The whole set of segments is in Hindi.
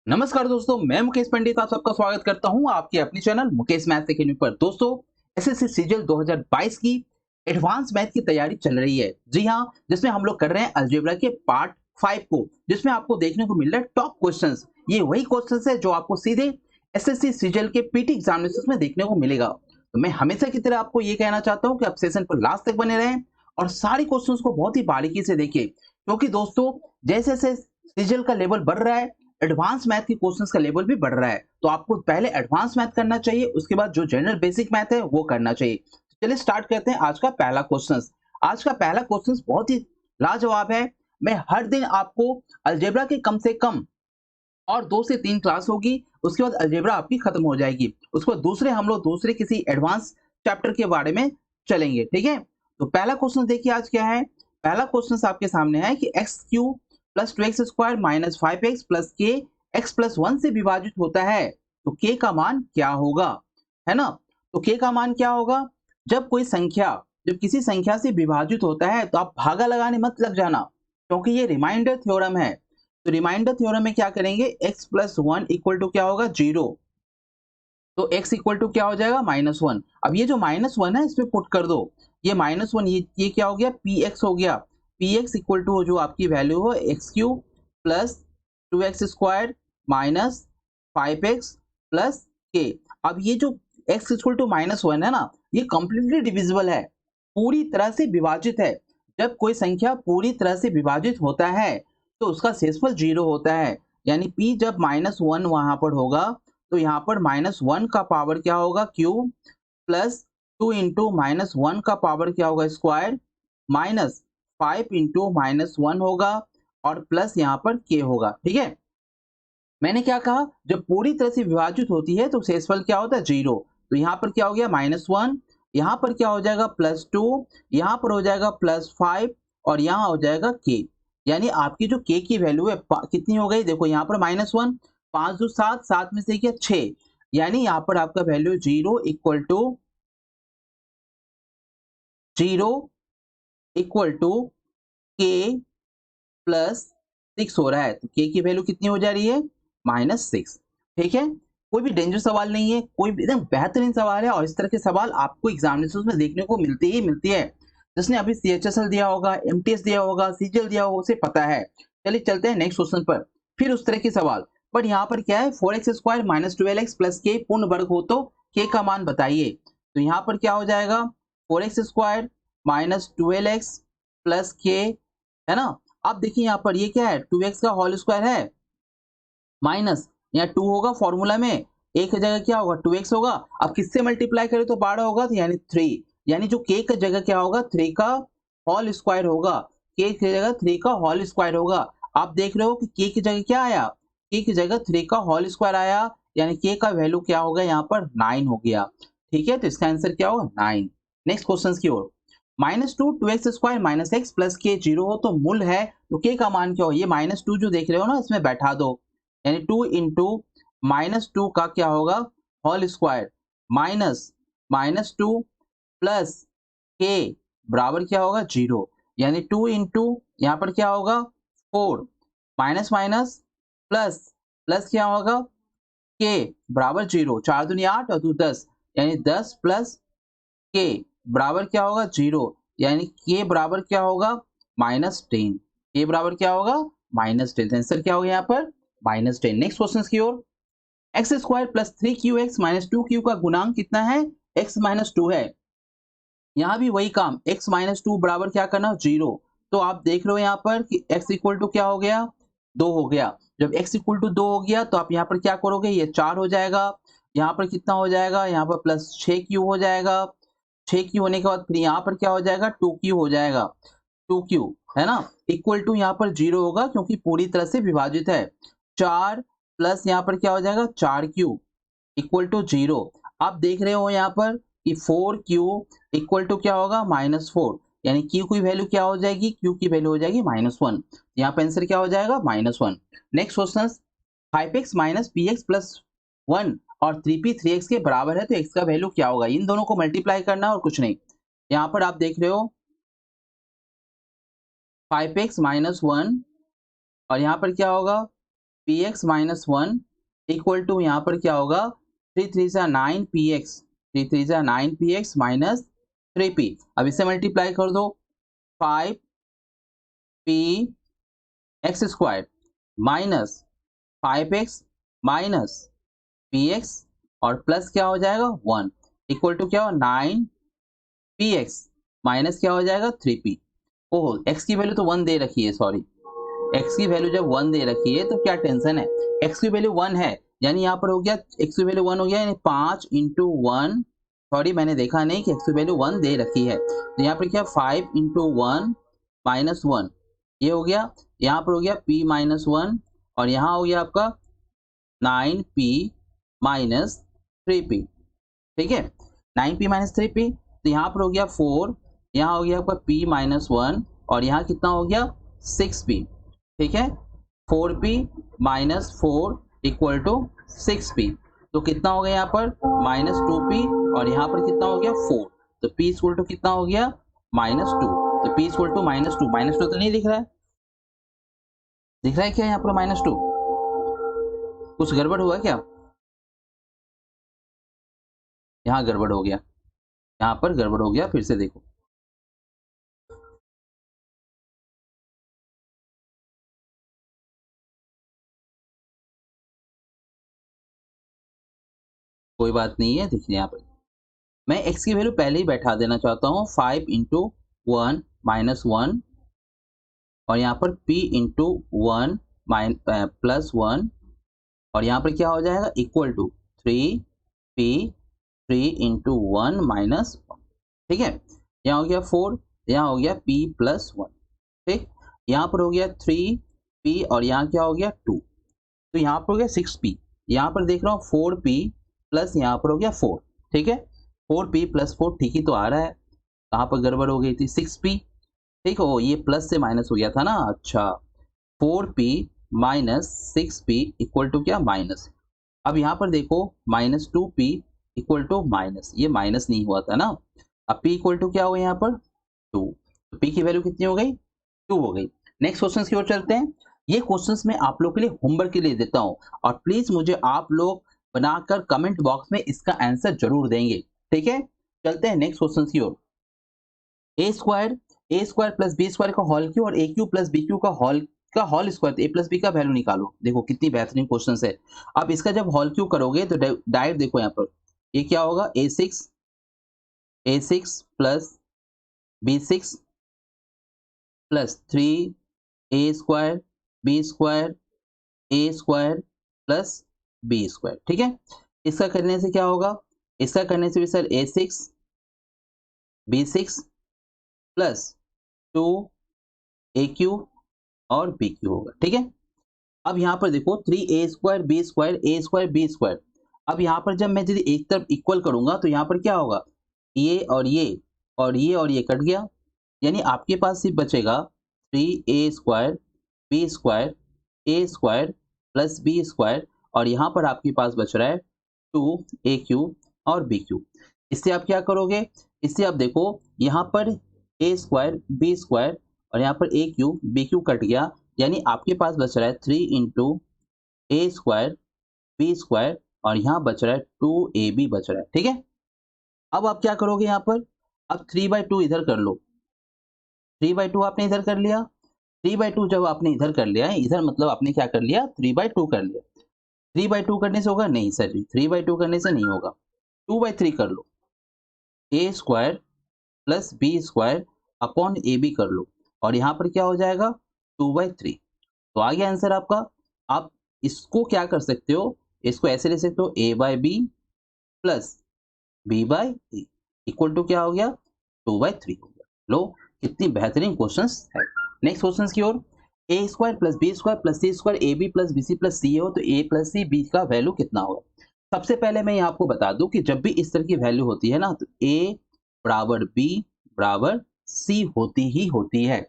नमस्कार दोस्तों, मैं मुकेश पंडित आप सबका स्वागत करता हूं आपके अपने चैनल मुकेश मैथ अकेडमी पर। दोस्तों, एसएससी सीजीएल 2022 की एडवांस मैथ की तैयारी चल रही है। जी हां, जिसमें हम लोग कर रहे हैं अलजेब्रा के पार्ट 5 को, जिसमें आपको देखने को मिल रहा है टॉप क्वेश्चंस। ये वही क्वेश्चंस है जो आपको सीधे एसएससी सीजीएल के पीटी एग्जामिनेशंस में देखने को मिलेगा। तो मैं हमेशा की तरह आपको ये कहना चाहता हूँ कि आप सेशन पर लास्ट तक बने रहें और सारी क्वेश्चंस को बहुत ही बारीकी से देखिए, क्योंकि दोस्तों जैसे जैसे सीजीएल का लेवल बढ़ रहा है, एडवांस मैथ के क्वेश्चंस का लेवल भी बढ़ रहा है। तो आपको पहले एडवांस मैथ करना चाहिए, उसके बाद जो जनरल बेसिक मैथ है वो करना चाहिए। तो चलिए स्टार्ट करते हैं आज का पहला क्वेश्चंस। आज का पहला क्वेश्चंस बहुत ही लाजवाब है। मैं हर दिन आपको अलजेब्रा के कम से कम और 2 से 3 क्लास होगी, उसके बाद अलजेब्रा आपकी खत्म हो जाएगी। उसके बाद दूसरे हम लोग दूसरे किसी एडवांस चैप्टर के बारे में चलेंगे, ठीक है? तो पहला क्वेश्चन देखिए आज क्या है। पहला क्वेश्चन आपके सामने है कि x cube plus 2x square minus 5x plus के एक्स प्लस 1 से विभाजित होता है, तो के का मान क्या होगा, है ना? तो के का मान क्या होगा? जब कोई संख्या जब किसी संख्या से विभाजित होता है तो आप भागा लगाने मत लग जाना, क्योंकि ये रिमाइंडर थ्योरम है। तो रिमाइंडर थ्योरम में क्या करेंगे, x प्लस 1 इक्वल टू क्या होगा, 0। तो x इक्वल टू क्या हो जाएगा, -1। अब ये जो -1 है इसमें पुट कर दो। ये -1 ये क्या हो गया, px हो गया। px इक्वल टू जो आपकी वैल्यू हो x cube plus 2x square minus 5x plus k। अब ये जो x इक्वल टू -1 है ना, ये कंप्लीटली डिविजिबल है, पूरी तरह से विभाजित है। जब कोई संख्या पूरी तरह से विभाजित होता है तो उसका शेषफल 0 होता है। यानी p जब -1 वहां पर होगा तो यहाँ पर -1 का पावर क्या होगा, क्यूब प्लस 2 इंटू -1 का पावर क्या होगा, स्क्वायर माइनस 5 इंटू -1 होगा और प्लस यहाँ पर k होगा। ठीक है, मैंने क्या कहा, जब पूरी तरह से विभाजित होती है तो शेषफल क्या होता है, 0। तो यहाँ पर क्या हो गया, -1, यहाँ पर क्या हो जाएगा, +2, यहाँ पर हो जाएगा +5 और यहाँ हो जाएगा k। यानी आपकी जो k की वैल्यू है कितनी हो गई, देखो यहाँ पर -1, 5 2 7, 7 में से क्या 6, यानी यहाँ पर आपका value 0 equal to 0 equal to k plus 6 हो रहा है। तो k की वैल्यू कितनी हो जा रही है, -6। ठीक है, कोई भी डेंजर सवाल नहीं है, कोई भी एकदम बेहतरीन सवाल है और इस तरह के सवाल आपको एग्जामिनेशन में देखने को मिलती है। जिसने अभी सीएचएसएल दिया होगा, एमटीएस दिया होगा, सीजीएल दिया होगा, उसे पता है। चलिए चलते हैं नेक्स्ट क्वेश्चन पर। फिर उस तरह के सवाल, बट यहाँ पर क्या है, 4x square minus 12x plus के पूर्ण वर्ग हो तो k का मान बताइए। तो यहाँ पर क्या हो जाएगा, 4x square minus 12x plus के, है ना? अब देखिए यहाँ पर ये क्या है, 2x का होल स्क्वायर है माइनस यहाँ 2 होगा फॉर्मूला में, एक की जगह क्या होगा 2x होगा। अब किससे मल्टीप्लाई करें तो 12 होगा, तो यानी 3, यानी जो k की जगह क्या होगा, 3 का होल स्क्वायर होगा। k की जगह 3 का होल स्क्वायर होगा। आप देख रहे हो कि k की जगह क्या आया, k की जगह 3 का होल स्क्वायर आया, यानी k का वैल्यू क्या होगा, यहाँ पर 9 हो गया। ठीक है, तो इसका आंसर क्या होगा, 9। नेक्स्ट क्वेश्चन की ओर, -2 2x square minus x plus के 0 हो तो मूल है, तो k का मान क्या हो, ये -2 जो देख रहे हो ना इसमें बैठा दो, यानी 2 इंटू -2 का क्या होगा, होल स्क्वायर माइनस -2 प्लस के बराबर क्या होगा, 0। यानी 2 इंटू यहाँ पर क्या होगा 4 माइनस माइनस प्लस प्लस क्या होगा के बराबर 0, 4 दूनी 8 और 2 10, यानी 10 प्लस के बराबर क्या होगा, 0। यानी के बराबर क्या होगा, -10। के बराबर क्या होगा, -10। आंसर क्या होगा यहाँ पर, -10। नेक्स्ट क्वेश्चन की ओर, x square plus 3qx minus 2q का गुणांक कितना है, x माइनस 2 है। यहाँ भी वही काम, x माइनस 2 बराबर क्या करना, 0। तो आप देख रहे हो यहाँ पर कि x इक्वल टू क्या हो गया, 2 हो गया। जब x इक्वल टू 2 हो गया तो आप यहाँ पर क्या करोगे, ये 4 हो जाएगा। यहाँ पर कितना हो जाएगा, यहाँ पर प्लस 6q हो जाएगा। 6q होने के बाद फिर यहाँ पर क्या हो जाएगा, 2q हो जाएगा। 2q है ना, इक्वल टू यहाँ पर 0 होगा क्योंकि पूरी तरह से विभाजित है। 4 प्लस यहाँ पर क्या हो जाएगा, 4q इक्वल टू 0। आप देख रहे हो यहाँ पर कि 4q इक्वल टू क्या होगा, -4। यानी q की वैल्यू क्या हो जाएगी, q की वैल्यू हो जाएगी -1। यहाँ पे आंसर क्या हो जाएगा, -1। Next question, 5x minus P x plus 1 और 3p 3x के बराबर है तो x का वैल्यू क्या होगा। इन दोनों को मल्टीप्लाई करना और कुछ नहीं। यहाँ पर आप देख रहे हो 5x माइनस 1 और यहाँ पर क्या होगा P x minus 1 equal to यहाँ पर क्या होगा 3 3 सा 9 पी एक्स 3 3 सा 9 पी एक्स माइनस 3 पी। अब इसे मल्टीप्लाई कर दो 5 P x square minus 5x minus P x और प्लस क्या हो जाएगा 1 इक्वल टू क्या हो 9 पी एक्स माइनस क्या हो जाएगा 3p। ओहो x की वैल्यू तो 1 दे रखी है, सॉरी x की वैल्यू जब 1 दे रखी है तो क्या टेंशन है, x की वैल्यू 1 है यानी यहाँ पर हो गया x की वैल्यू 1 हो गया यानी 5 इंटू 1, सॉरी मैंने देखा नहीं कि x की वैल्यू 1 दे रखी है तो यहाँ पर क्या 5 इंटू 1 माइनस 1 ये हो गया, यहाँ पर हो गया p माइनस 1 और यहाँ हो गया आपका 9p माइनस 3p। ठीक है 9p माइनस 3p तो यहाँ पर हो गया 4, यहाँ हो गया आपका p माइनस 1 और यहाँ कितना हो गया 6p। ठीक है 4p minus 4 equal to 6p तो कितना हो गया यहाँ पर माइनस 2p और यहाँ पर कितना हो गया 4 तो p इक्वल टू कितना हो गया माइनस 2 तो p equal to minus two तो नहीं दिख रहा है, दिख रहा है क्या यहाँ पर माइनस 2? कुछ गड़बड़ हुआ क्या? यहाँ गड़बड़ हो गया, यहाँ पर गड़बड़ हो गया, फिर से देखो कोई बात नहीं है। देखिए यहाँ पर मैं x की वैल्यू पहले ही बैठा देना चाहता हूँ 5 इंटू 1 माइनस 1 और यहाँ पर p इंटू 1 प्लस 1 और यहाँ पर क्या हो जाएगा equal to 3p 3 into 1 minus 1। ठीक है यहाँ हो गया 4, यहाँ हो गया p प्लस 1। ठीक यहाँ पर हो गया 3p और यहाँ क्या हो गया 2 तो यहाँ पर हो गया 6p, यहाँ पर देख रहा हूँ 4p प्लस यहाँ पर हो गया 4। ठीक है 4p प्लस 4 ठीक ही तो आ रहा है, कहाँ पर गड़बड़ हो गई थी 6p। ठीक हो ये प्लस से माइनस हो गया था ना, अच्छा 4p minus 6p equal to क्या माइनस। अब यहाँ पर देखो minus 2p equal to minus, ये माइनस नहीं हुआ था ना, अब p इक्वल टू क्या हो गया यहाँ पर 2 तो p की वैल्यू कितनी हो गई 2 हो गई। नेक्स्ट क्वेश्चन की ओर चलते हैं। ये क्वेश्चंस मैं आप लोग के लिए होमवर्क के लिए देता हूं और प्लीज मुझे आप लोग बनाकर कमेंट बॉक्स में इसका आंसर जरूर देंगे। ठीक है चलते हैं नेक्स्ट क्वेश्चन की ओर। A square plus B square का होल क्यू और ए क्यू प्लस बी क्यू का होल स्क्वायर ए प्लस बी का वैल्यू निकालो। देखो कितनी बेहतरीन क्वेश्चन है। अब इसका जब होल क्यू करोगे तो डायरेक्ट देखो यहाँ पर ये क्या होगा a6 plus b6 plus 3 a square B square A square plus B square. ठीक है इसका करने से क्या होगा, इसका करने से भी sir a6 b6 plus 2 AQ और BQ होगा। ठीक है अब यहाँ पर देखो 3a square B square A square B square, अब यहाँ पर जब मैं यदि एक तरफ इक्वल करूंगा तो यहाँ पर क्या होगा ये और ये और ये और ये कट गया यानी आपके पास सिर्फ बचेगा 3a square B square A square plus B square और यहाँ पर आपके पास बच रहा है 2AQ और BQ। इससे आप क्या करोगे, इससे आप देखो यहाँ पर a स्क्वायर बी स्क्वायर और यहाँ पर AQ BQ कट गया यानी आपके पास बच रहा है 3 इंटू ए स्क्वायर बी स्क्वायर और यहाँ बच रहा है 2AB बच रहा है। ठीक है अब आप क्या करोगे यहाँ पर, अब 3/2 इधर कर लो, 3/2 आपने इधर कर लिया, 3/2 जब आपने इधर कर लिया इधर मतलब आपने क्या कर लिया 3/2 कर लिया। 3/2 करने से होगा नहीं सर जी, 3/2 करने से नहीं होगा, 2/3 कर लो, a square plus B square upon AB कर लो और यहाँ पर क्या हो जाएगा 2/3 तो आ गया आंसर आपका। आप इसको क्या कर सकते हो, इसको ऐसे ले सकते हो a/b plus b/a equal to क्या हो गया 2/3 हो गया। लो कितनी बेहतरीन क्वेश्चंस है। नेक्स्ट क्वेश्चंस की ओर, a square plus B square plus C square a b plus b c plus c हो तो ए प्लस सी बी का वैल्यू कितना होगा। सबसे पहले मैं यहाँ आपको बता दूं कि जब भी इस तरह की वैल्यू होती है ना तो ए बराबर बी बराबर सी होती ही होती है।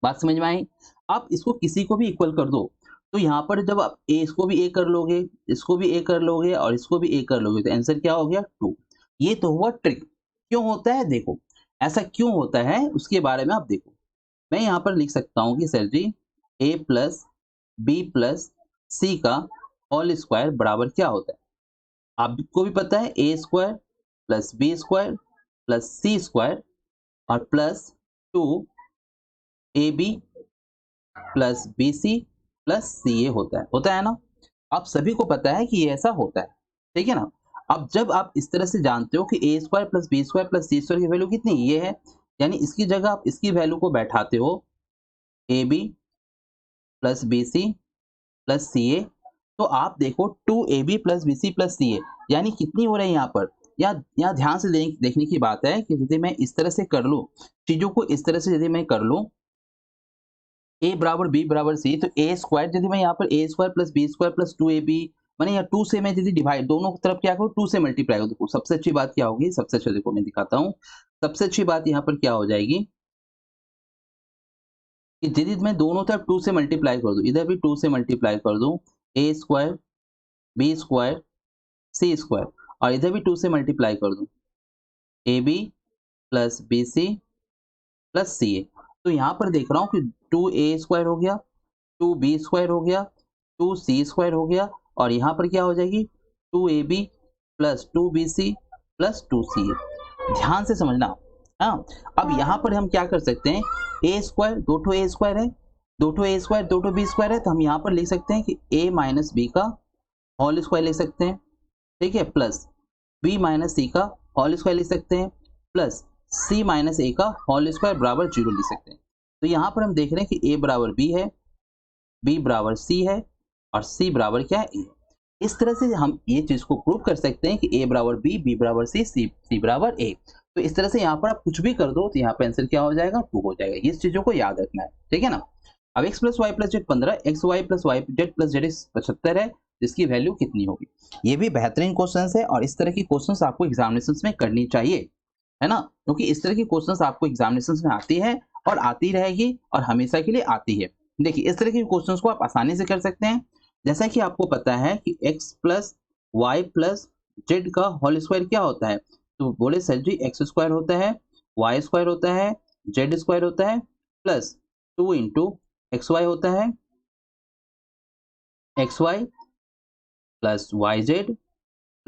बात समझ में आई। आप इसको किसी को भी इक्वल कर दो तो यहाँ पर जब आप ए इसको भी ए कर लोगे, इसको भी ए कर लोगे और इसको भी ए कर लोगे तो आंसर क्या हो गया 2। ये तो हुआ ट्रिक। क्यों होता है देखो, ऐसा क्यों होता है उसके बारे में आप देखो। मैं यहाँ पर लिख सकता हूँ कि sir ji a plus b plus c का होल स्क्वायर बराबर क्या होता है? आपको भी पता है a square plus B square plus C square और plus 2ab plus bc plus ca होता है ना? आप सभी को पता है कि ये ऐसा होता है, ठीक है ना? अब जब आप इस तरह से जानते हो कि a square plus B square plus C square की वैल्यू कितनी ये है, यानी इसकी जगह आप इसकी वैल्यू को बैठाते हो a b plus b c plus c a, तो आप देखो 2ab plus b c plus c a, यानी कितनी हो रही है यहाँ पर? यहाँ ध्यान से देखने की बात है कि यदि मैं इस तरह से कर लूँ, चीजों को इस तरह से यदि मैं कर लूँ ए बराबर बी बराबर सी, तो ए स्क्वायर यदि मैं यहाँ पर a square plus B square plus 2ab मैंने यहाँ 2 से मैं यदि डिवाइड दोनों तरफ क्या करूँ 2 से मल्टीप्लाई करूँ, देखो सबसे अच्छी बात क्या होगी, सबसे अच्छा देखो मैं दिखाता हूँ, सबसे अच्छी बात यहाँ पर क्या हो जाएगी कि यदि मैं दोनों तरफ 2 से मल्टीप्लाई कर दूं, इधर भी 2 से मल्टीप्लाई कर दूं, a square B square c square और इधर भी 2 से मल्टीप्लाई कर दूं, a b plus b c plus c a, तो यहाँ पर देख रहा हूँ कि 2a स्क्वायर हो गया, 2b स्क्वायर हो गया, 2c स्क्वायर हो गया और यहाँ पर क्या हो जाएगी 2ab plus 2bc plus 2ca। ध्यान से समझना। हाँ, अब यहाँ पर हम क्या कर सकते हैं, ए स्क्वायर दो ठो ए स्क्वायर है, दो ठो ए स्क्वायर दो ठो बी स्क्वायर है, तो हम यहाँ पर लिख सकते हैं कि a माइनस बी का होल स्क्वायर लिख सकते हैं, ठीक है, प्लस b माइनस सी का होल स्क्वायर लिख सकते हैं, प्लस c माइनस ए का होल स्क्वायर बराबर 0 लिख सकते हैं। तो यहाँ पर हम देख रहे हैं कि a बराबर b है, b बराबर c है और c बराबर क्या है a। इस तरह से हम ये चीज को प्रूव कर सकते हैं कि a बराबर b, b बराबर c, c बराबर a। तो इस तरह से यहाँ पर आप कुछ भी कर दो तो यहाँ पर आंसर क्या हो जाएगा 2 हो जाएगा। इस चीजों को याद रखना है, ठीक है ना? अब x plus Y plus Z 15, X Y plus Y Z plus Z 75 है, जिसकी वैल्यू कितनी होगी? ये भी बेहतरीन क्वेश्चन है और इस तरह की क्वेश्चन आपको एग्जामिनेशन में करनी चाहिए, है ना? क्योंकि इस तरह की क्वेश्चन आपको एग्जामिनेशन में आती है और आती रहेगी और हमेशा के लिए आती है। देखिए इस तरह के क्वेश्चंस को आप आसानी से कर सकते हैं। जैसा कि आपको पता है कि x plus Y plus Z का होल स्क्वायर क्या होता है, तो बोले सर जी एक्स स्क्वायर होता है, वाई स्क्वायर होता है, जेड स्क्वायर होता है प्लस 2 इंटू एक्स वाई होता है, X Y plus Y Z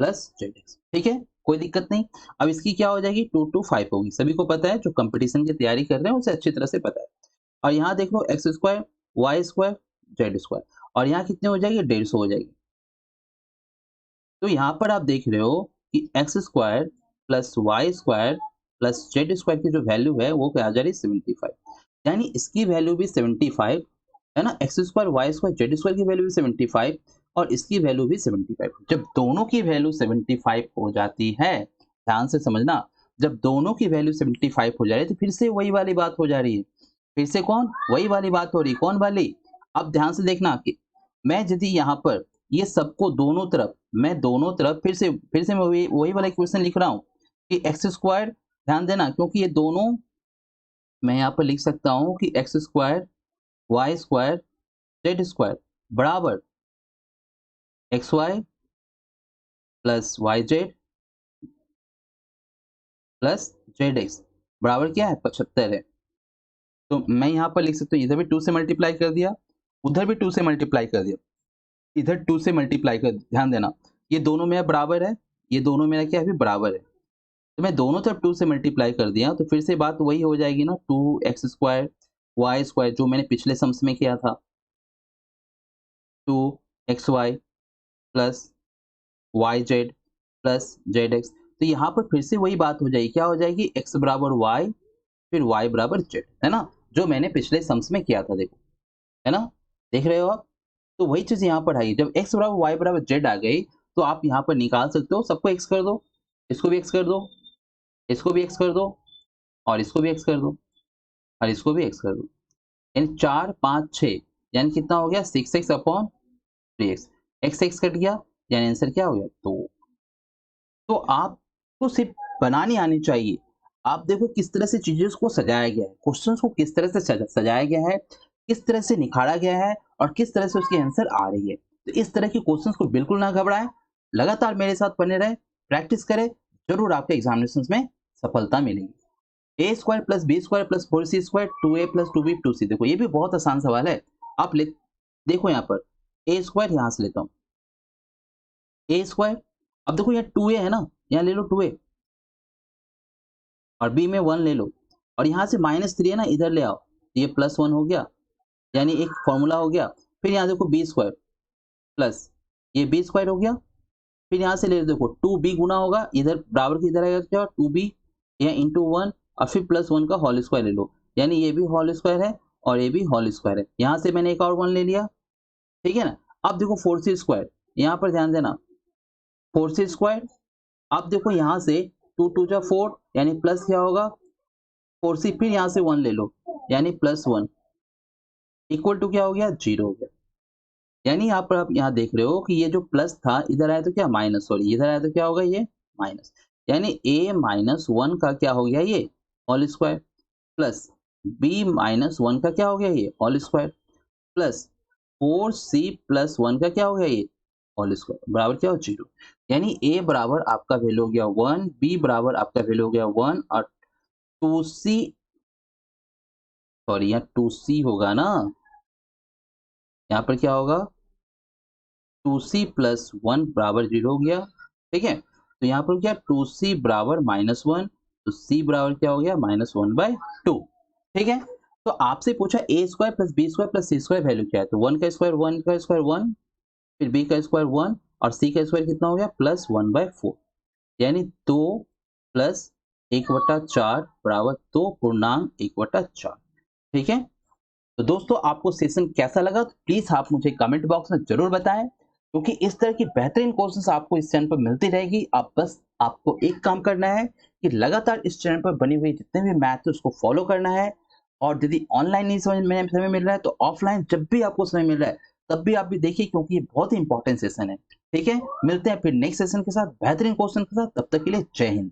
plus Z X, ठीक है, कोई दिक्कत नहीं। अब इसकी क्या हो जाएगी 2 to 5 होगी, सभी को पता है, जो कंपटीशन की तैयारी कर रहे हैं उसे अच्छी तरह से पता है। और यहाँ देख लो x square Y square Z square और यहाँ कितने हो जाएगी 150 हो जाएगी। तो यहाँ पर आप देख रहे हो कि x square plus Y square plus Z square की जो वैल्यू है वो क्या आ जा रही है 75, यानी इसकी वैल्यू भी 75 है ना, X square Y square Z square की वैल्यू भी 75 और इसकी वैल्यू भी 75। जब दोनों की वैल्यू 75 हो जाती है, ध्यान से समझना, जब दोनों की वैल्यू 75 हो जा रही है तो फिर से वही वाली बात हो जा रही है, फिर से कौन वही वाली बात हो रही, कौन वाली? अब ध्यान से देखना कि मैं यदि यहाँ पर ये सबको दोनों तरफ, मैं दोनों तरफ फिर से मैं वही वाला इक्वेशन लिख रहा हूँ कि एक्स स्क्वायर, ध्यान देना क्योंकि ये दोनों मैं यहाँ पर लिख सकता हूँ कि x square Y square Z square बराबर x Y plus Y Z plus Z x बराबर क्या है 75 है। तो मैं यहाँ पर लिख सकता हूँ, इधर भी 2 से मल्टीप्लाई कर दिया, उधर भी 2 से मल्टीप्लाई कर दिया, इधर 2 से मल्टीप्लाई कर, ध्यान देना ये दोनों मेरा बराबर है, ये दोनों मेरा क्या है भी बराबर है, तो मैं दोनों तरफ 2 से मल्टीप्लाई कर दिया तो फिर से बात वही हो जाएगी ना, 2x स्क्वायर वाई स्क्वायर जो मैंने पिछले सम्स में किया था, 2xy plus Y Z plus Z X, तो यहाँ पर फिर से वही बात हो जाएगी, क्या हो जाएगी x बराबर वाई फिर y बराबर जेड, है ना, जो मैंने पिछले सम्स में किया था, देखो है ना, देख रहे हो आप? तो वही चीज यहाँ पर आई, जब x बराबर y बराबर z आ गई तो आप यहाँ पर निकाल सकते हो, सबको x कर दो, इसको भी x कर दो, इसको भी x कर दो और इसको भी x कर दो और इसको भी x कर दो, यानी 4 5 6, यानी कितना हो गया 6x upon 3x, x cut गया यानी आंसर क्या हो गया 2। तो आपको सिर्फ बनानी आनी चाहिए। आप देखो किस तरह से चीज़ों को सजाया गया है, क्वेश्चंस को किस तरह से सजाया गया है, किस तरह से निखारा गया है और किस तरह से उसकी आंसर आ रही है। तो इस तरह के क्वेश्चंस को बिल्कुल ना घबराएं, लगातार मेरे साथ बने रहें, प्रैक्टिस करें, जरूर आपके एग्जामिनेशंस में सफलता मिलेगी। A square plus B square plus 4c square 2a plus 2b 2c, देखो ये भी बहुत आसान सवाल है। आप देखो यहाँ पर ए स्क्वायर यहाँ से लेता हूँ, ए स्क्वायर, अब देखो यहाँ 2a है ना, यहाँ ले लो 2a और b में 1 ले लो और यहाँ से -3 है ना, इधर ले आओ, ये +1 हो गया, यानी एक फॉर्मूला हो गया। फिर यहाँ देखो बी स्क्वायर प्लस ये बी स्क्वायर हो गया, फिर यहाँ से ले लो, देखो 2b गुना होगा, इधर बराबर की इधर आएगा क्या, 2b यहाँ इंटू 1 और फिर +1 का होल स्क्वायर ले लो, यानी ये भी होल स्क्वायर है और ये भी होल स्क्वायर है। यहाँ से मैंने एक और 1 ले लिया, ठीक है ना। अब देखो 4c स्क्वायर, यहाँ पर ध्यान देना, 4c स्क्वायर, अब देखो यहाँ से 2 2 जा 4 यानी प्लस क्या होगा 4c, फिर यहाँ से 1 ले लो यानी +1 इक्वल टू क्या हो गया 0 हो गया। यानी यहाँ पर आप यहाँ देख रहे हो कि ये जो प्लस था इधर आया तो क्या माइनस, सॉरी इधर आया तो क्या होगा ये माइनस, यानी a-1 का क्या हो गया ये होल स्क्वायर प्लस b-1 का क्या हो गया ये होल स्क्वायर प्लस 4c+1 का क्या हो गया ये होल स्क्वायर बराबर क्या हो 0। यानी a बराबर आपका वैल्यू हो गया 1, b बराबर आपका वैल्यू हो गया 1 और 2c, सॉरी यहाँ 2c होगा ना, यहाँ पर क्या होगा 2c+1 बराबर 0 हो गया, ठीक है। तो यहाँ पर क्या 2c बराबर -1, तो c बराबर क्या हो गया -1/2, ठीक है। तो आपसे पूछा a square plus B square plus C square value क्या है, तो 1 का स्क्वायर 1 का स्क्वायर 1, फिर b का स्क्वायर 1 और c का स्क्वायर कितना हो गया +1/4, यानी 2 प्लस 1/4 बराबर 2 पूर्णांक 1/4, ठीक है। तो दोस्तों आपको सेशन कैसा लगा तो प्लीज आप मुझे कमेंट बॉक्स में जरूर बताएं, क्योंकि इस तरह की बेहतरीन कोर्सेस आपको इस चैनल पर मिलती रहेगी। आप बस आपको एक काम करना है कि लगातार इस चैनल पर बनी हुई जितने भी मैथ है उसको फॉलो करना है, और यदि ऑनलाइन नहीं समय मिल रहा है तो ऑफलाइन जब भी आपको समय मिल रहा है तब भी आप भी देखिए, क्योंकि ये बहुत ही इंपॉर्टेंट सेशन है, ठीक है। मिलते हैं फिर नेक्स्ट सेशन के साथ बेहतरीन क्वेश्चन के साथ, तब तक के लिए जय हिंद।